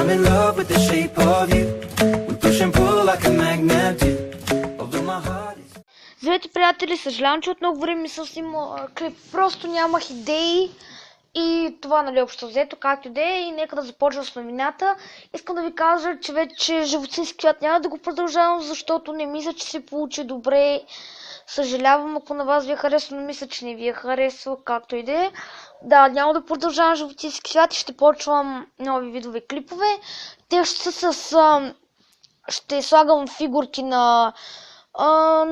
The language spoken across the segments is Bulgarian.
I'm in love with the shape of you. We push and pull like a magnet do. Although my heart is... Здравейте, приятели, съжалявам, че от много време не съм снимал клип, просто нямах идеи и това, нали, общо взето, както и да е, и нека да започна с новината. Искам да ви кажа, че вече животински свят няма да го продължавам, защото не мисля, че се получи добре. Съжалявам, ако на вас ви е харесало, но мисля, че не ви е харесало, както и да е. Да, няма да продължавам животински свят и ще почвам нови видове клипове. Те ще са ще слагам фигурки на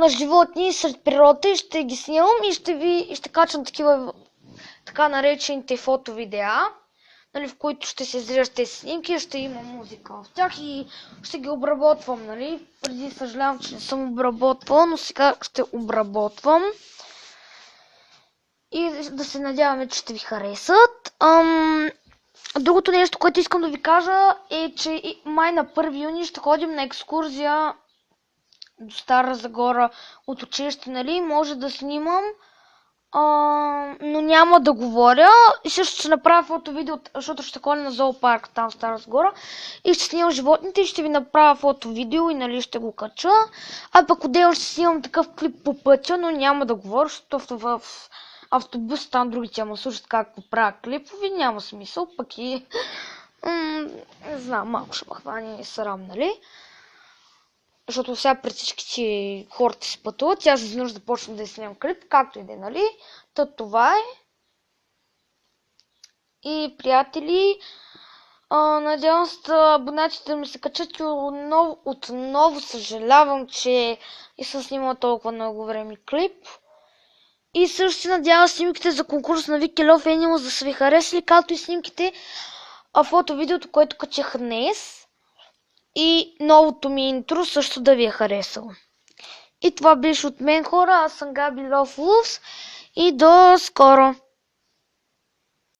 животни сред природата и ще ги снимам и ще качвам такива така наречените фото-видеа, нали, в които ще се изреждат тези снимки, ще има музика в тях и ще ги обработвам, нали. Преди съжалявам, че не съм обработвал, но сега ще обработвам. И да се надяваме, че ще ви харесат. Другото нещо, което искам да ви кажа е, че май на 1 юни ще ходим на екскурзия до Стара Загора от училище, нали, може да снимам, но няма да говоря. И също ще направя фото-видео, защото ще ходя на зоопарк там в Стара Загора и ще снимам животните и ще ви направя фото-видео и, нали, ще го кача. А пък отделно ще снимам такъв клип по пътя, но няма да говоря, защото в автобус там другите ама слушат как правя клипови, няма смисъл, пък и не знам, малко ще махване срам, нали? Защото сега пред всички хората си пътуват, аз за нужда да почна да снимам клип, както и да е, нали? Това е. И, приятели, надявам се абонатите ми се качат и отново съжалявам, че и съм снимала толкова много време клип. И също се надявам снимките за конкурс на Вики Love Animals да са ви харесали, както и снимките, фото-видеото, което качих днес. И новото ми интро също да ви е харесало. И това беше от мен, хора. Аз съм Габи Love Wolves и до скоро!